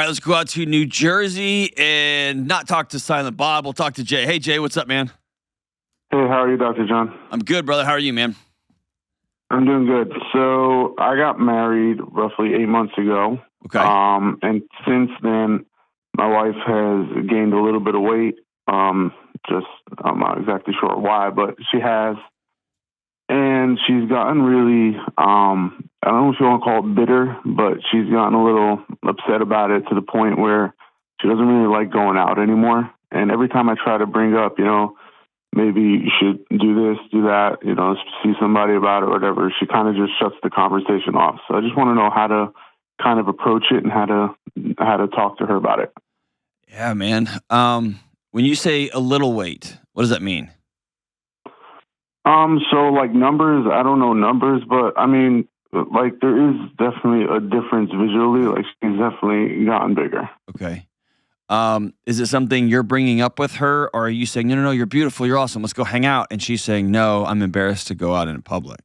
right, let's go out to New Jersey and not talk to Silent Bob. We'll talk to Jay. Hey, Jay, what's up, man? Hey, how are you, Dr. John? I'm good, brother. How are you, man? I'm doing good. So I got married roughly 8 months ago. Okay. And since then, my wife has gained a little bit of weight. I'm not exactly sure why, but she has. And she's gotten really, I don't know if you want to call it bitter, but she's gotten a little upset about it to the point where she doesn't really like going out anymore. And every time I try to bring up, maybe you should do this, do that, see somebody about it, or whatever, she kind of just shuts the conversation off. So I just want to know how to kind of approach it and how to talk to her about it. Yeah, man. When you say a little weight, what does that mean? So like numbers, I don't know numbers, but I mean, like there is definitely a difference visually. Like she's definitely gotten bigger. Okay. Is it something you're bringing up with her, or are you saying, no, you're beautiful, you're awesome, let's go hang out? And she's saying, no, I'm embarrassed to go out in public.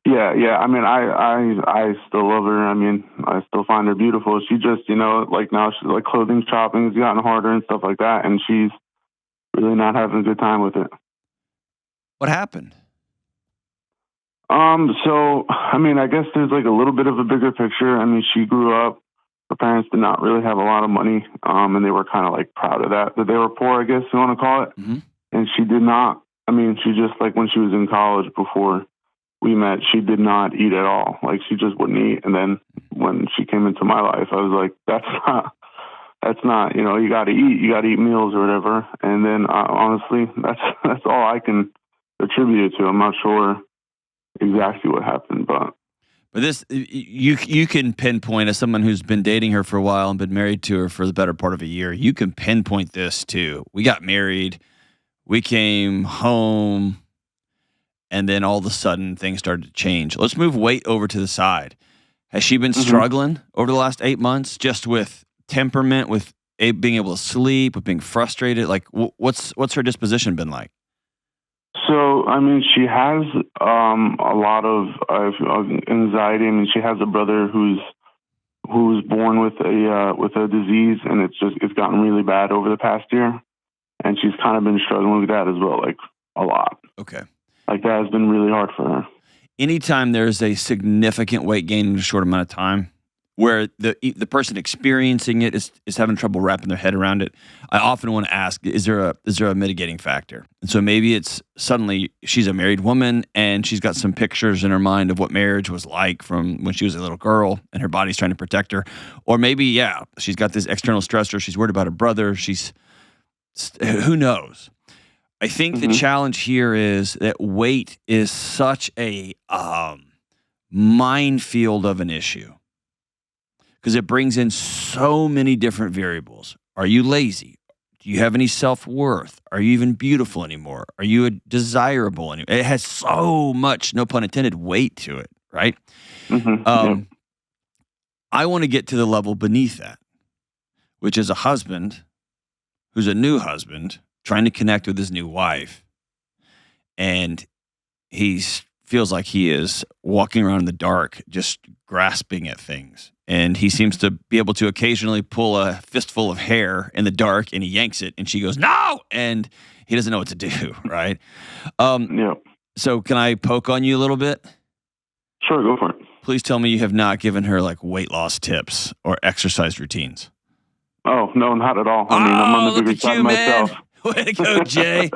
Yeah. I mean, I still love her. I mean, I still find her beautiful. She just, like now she's like clothing shopping has gotten harder and stuff like that, and she's really not having a good time with it. What happened? So, I mean, I guess there's like a little bit of a bigger picture. I mean, she grew up, her parents did not really have a lot of money, and they were kind of like proud of that they were poor, I guess you want to call it. Mm-hmm. And she did not, I mean, she just like when she was in college before we met, she did not eat at all. Like she just wouldn't eat. And then when she came into my life, I was like, that's not, you got to eat meals or whatever. And then honestly, that's all I can attribute it to. I'm not sure exactly what happened, but this you can pinpoint, as someone who's been dating her for a while and been married to her for the better part of a year, you can pinpoint this too. We got married, we came home, and then all of a sudden things started to change. Let's move weight over to the side. Has she been struggling over the last 8 months, just with temperament, with being able to sleep, with being frustrated? Like, what's her disposition been like? So, I mean, she has a lot of anxiety. I mean, she has a brother who's born with a disease, and it's gotten really bad over the past year, and she's kind of been struggling with that as well, like a lot. Okay, like that has been really hard for her. Anytime there's a significant weight gain in a short amount of time, where the person experiencing it is having trouble wrapping their head around it, I often want to ask, is there a mitigating factor? And so maybe it's suddenly she's a married woman and she's got some pictures in her mind of what marriage was like from when she was a little girl, and her body's trying to protect her. Or maybe, she's got this external stressor. She's worried about her brother. Who knows? I think the challenge here is that weight is such a minefield of an issue, because it brings in so many different variables. Are you lazy? Do you have any self-worth? Are you even beautiful anymore? Are you desirable anymore? It has so much, no pun intended, weight to it, right? I want to get to the level beneath that, which is a husband who's a new husband trying to connect with his new wife, and he feels like he is walking around in the dark, just grasping at things. And he seems to be able to occasionally pull a fistful of hair in the dark, and he yanks it, and she goes, no! And he doesn't know what to do, right? So can I poke on you a little bit? Sure, go for it. Please tell me you have not given her like weight loss tips or exercise routines. Oh, no, not at all. I mean, I'm on the bigger side myself. Way to go, Jay.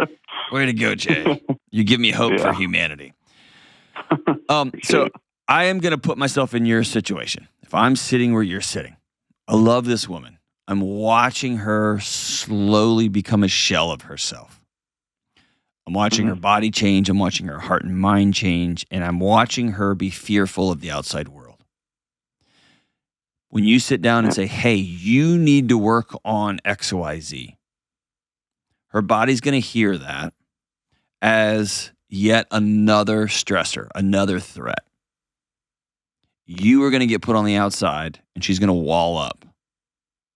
Way to go, Jay. You give me hope for humanity. So I am going to put myself in your situation. If I'm sitting where you're sitting, I love this woman. I'm watching her slowly become a shell of herself. I'm watching her body change. I'm watching her heart and mind change. And I'm watching her be fearful of the outside world. When you sit down and say, hey, you need to work on X, Y, Z, her body's going to hear that as yet another stressor, another threat. You are going to get put on the outside, and she's going to wall up.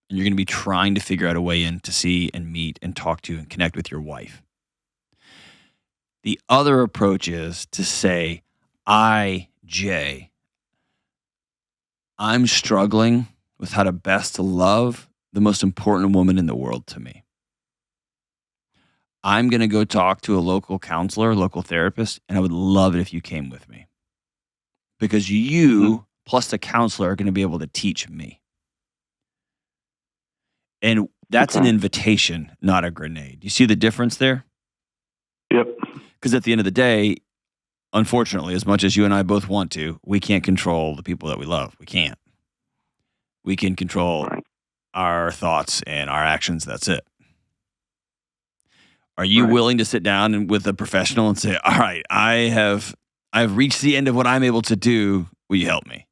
And you're going to be trying to figure out a way in to see and meet and talk to and connect with your wife. The other approach is to say, Jay, I'm struggling with how to best love the most important woman in the world to me. I'm going to go talk to a local counselor, local therapist, and I would love it if you came with me. Because you plus the counselor are going to be able to teach me. And that's an invitation, not a grenade. You see the difference there? Yep. Because at the end of the day, unfortunately, as much as you and I both want to, we can't control the people that we love. We can't. We can control our thoughts and our actions. That's it. Are you willing to sit down with a professional and say, all right, I've reached the end of what I'm able to do. Will you help me?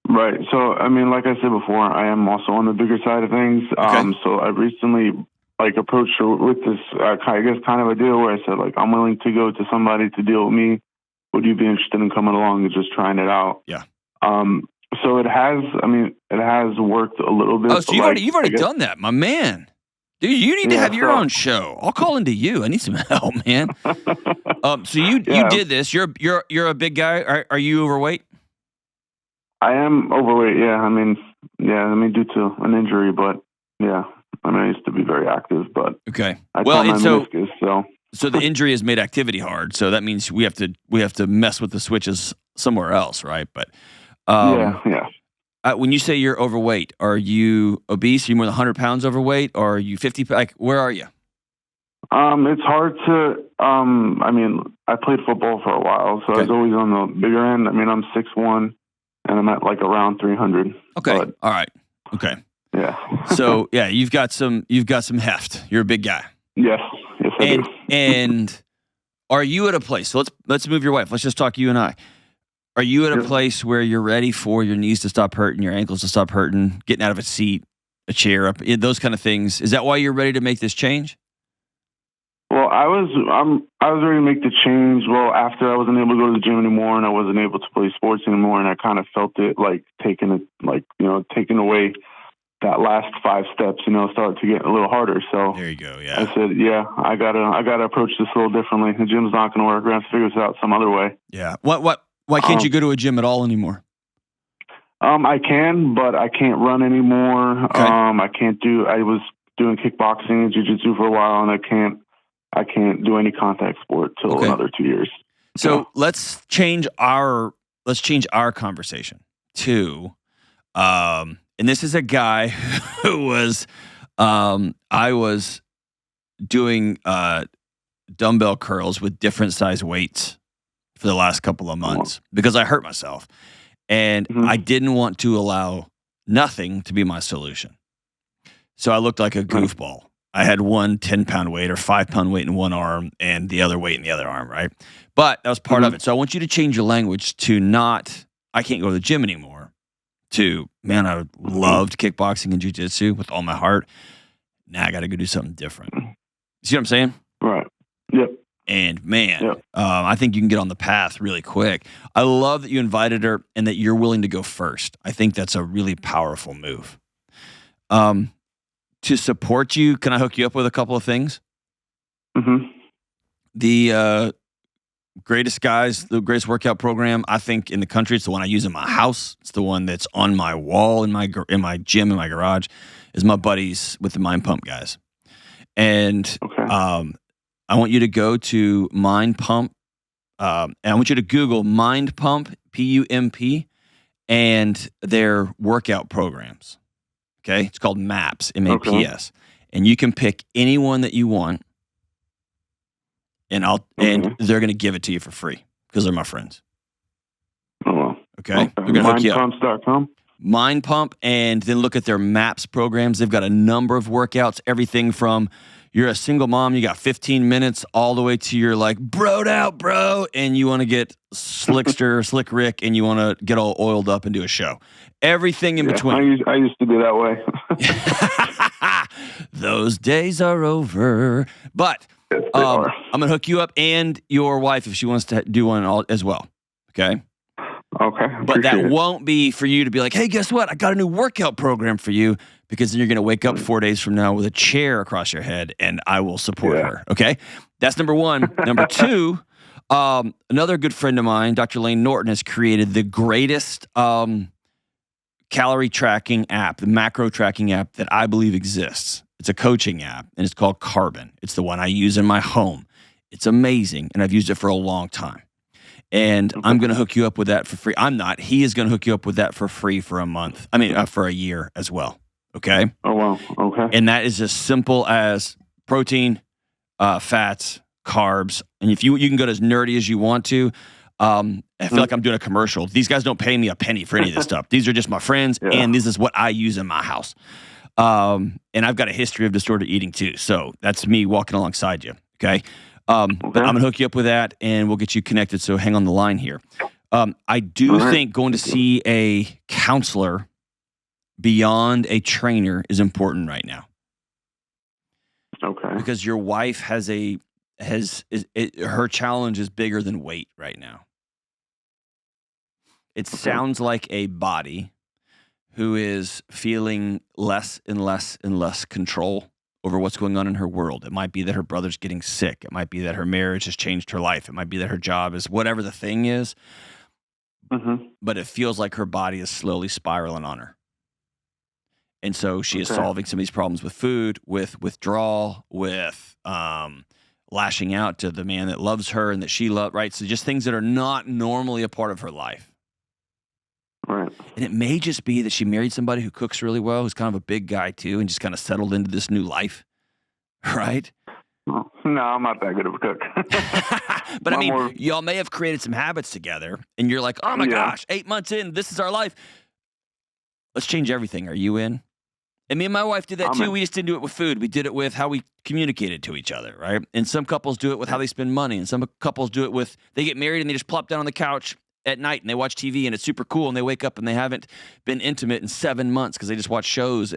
Right. So, I mean, like I said before, I am also on the bigger side of things. So I recently approached her with this, I guess, kind of a deal where I said, I'm willing to go to somebody to deal with me. Would you be interested in coming along and just trying it out? Yeah. So it has worked a little bit. Oh, so you've already done that, my man. Dude, you need to have your own show. I'll call into you. I need some help, man. So you did this. You're a big guy. Are you overweight? I am overweight. Yeah. Due to an injury, but yeah. I used to be very active, but okay. So the injury has made activity hard. So that means we have to mess with the switches somewhere else, right? But yeah. When you say you're overweight, are you obese? Are you more than 100 pounds overweight, or are you 50? Where are you? It's hard to. I played football for a while, so I was always on the bigger end. I'm 6'1", and I'm at around 300. Okay. All right. Okay. Yeah. So yeah, you've got some heft. You're a big guy. Yes, I do. And are you at a place? So let's move your wife. Let's just talk you and I. Are you at a place where you're ready for your knees to stop hurting, your ankles to stop hurting, getting out of a seat, a chair, up, those kind of things? Is that why you're ready to make this change? Well, I was ready to make the change. Well, after I wasn't able to go to the gym anymore, and I wasn't able to play sports anymore, and I kind of felt it taking away that last 5 steps. Started to get a little harder. So there you go. Yeah. I said, I gotta approach this a little differently. The gym's not going to work. We're going to have to figure this out some other way. Yeah. Why can't you go to a gym at all anymore? I can, but I can't run anymore. Okay. I was doing kickboxing and jiu-jitsu for a while, and I can't do any contact sport till another 2 years. So let's change our conversation to, and this is a guy who was, I was doing dumbbell curls with different size weights for the last couple of months because I hurt myself, and I didn't want to allow nothing to be my solution. So I looked like a goofball. I had one 10-pound weight or 5-pound weight in one arm and the other weight in the other arm, right? But that was part of it. So I want you to change your language to not, I can't go to the gym anymore, to, man, I loved kickboxing and jiu-jitsu with all my heart. Now I got to go do something different. You see what I'm saying? Right. Yep. And man, I think you can get on the path really quick. I love that you invited her and that you're willing to go first. I think that's a really powerful move. To support you, can I hook you up with a couple of things? The the greatest workout program, I think, in the country. It's the one I use in my house. It's the one that's on my wall in my gym in my garage. Is my buddies with the Mind Pump guys, and I want you to go to Mind Pump, and I want you to Google Mind Pump PUMP and their workout programs. Okay, it's called MAPS, MAPS, and you can pick any one that you want, and and they're going to give it to you for free because they're my friends. Oh, wow. Okay, they're going to hook you up. Mindpumps.com. Mind Pump, and then look at their MAPS programs. They've got a number of workouts, everything from you're a single mom, you got 15 minutes, all the way to you're like, broed out, bro, and you want to get Slick Rick, and you want to get all oiled up and do a show. Everything in between. I used to be that way. Those days are over. But Yes, I'm going to hook you up and your wife if she wants to do one as well. Okay? Okay. But that won't be for you to be like, hey, guess what? I got a new workout program for you, because then you're going to wake up 4 days from now with a chair across your head, and I will support her. Okay? That's number one. Number two, another good friend of mine, Dr. Lane Norton, has created the greatest calorie tracking app, the macro tracking app that I believe exists. It's a coaching app, and it's called Carbon. It's the one I use in my home. It's amazing, and I've used it for a long time. And I'm going to hook you up with that for free. I'm not. He is going to hook you up with that for free for a month. I mean, for a year as well. Okay? Oh, wow. Okay. And that is as simple as protein, fats, carbs. And if you can go as nerdy as you want to. I feel like I'm doing a commercial. These guys don't pay me a penny for any of this stuff. These are just my friends, and this is what I use in my house. And I've got a history of disordered eating too. So that's me walking alongside you. Okay? But I'm going to hook you up with that, and we'll get you connected. So hang on the line here. I do think going to see a counselor beyond a trainer is important right now. Okay. Because your wife has her challenge is bigger than weight right now. It sounds like a body who is feeling less and less and less control over what's going on in her world. It might be that her brother's getting sick. It might be that her marriage has changed her life. It might be that her job is whatever the thing is. But it feels like her body is slowly spiraling on her. And so she is solving some of these problems with food, with withdrawal, with lashing out to the man that loves her and that she loves, right? So just things that are not normally a part of her life. Right. And it may just be that she married somebody who cooks really well, who's kind of a big guy too, and just kind of settled into this new life, right? No, I'm not that good of a cook. But I mean, y'all may have created some habits together, and you're like, oh my gosh, 8 months in, this is our life. Let's change everything. Are you in? And me and my wife did that too. We just didn't do it with food. We did it with how we communicated to each other, right? And some couples do it with how they spend money, and some couples do it with they get married and they just plop down on the couch at night and they watch TV and it's super cool, and they wake up and they haven't been intimate in 7 months because they just watch shows.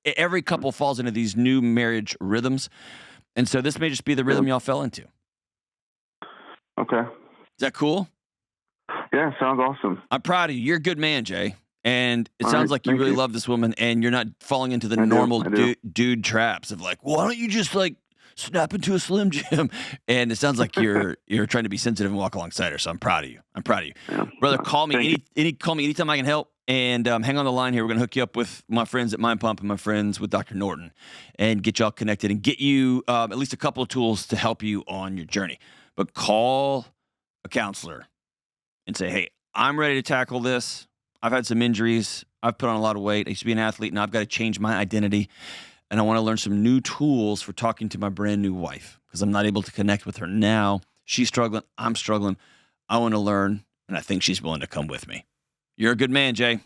Every couple falls into these new marriage rhythms, and so this may just be the rhythm y'all fell into. Okay. Is that cool? Yeah, sounds awesome. I'm proud of you. You're a good man, Jay. And it sounds like you really love this woman, and you're not falling into the normal dude traps of like, why don't you just like snap into a Slim Jim? And it sounds like you're trying to be sensitive and walk alongside her. So I'm proud of you. Yeah. Brother, call me call me anytime I can help. And hang on the line here. We're gonna hook you up with my friends at Mind Pump and my friends with Dr. Norton, and get y'all connected and get you at least a couple of tools to help you on your journey. But call a counselor and say, hey, I'm ready to tackle this. I've had some injuries. I've put on a lot of weight. I used to be an athlete, and I've got to change my identity. And I want to learn some new tools for talking to my brand new wife because I'm not able to connect with her now. She's struggling. I'm struggling. I want to learn, and I think she's willing to come with me. You're a good man, Jay.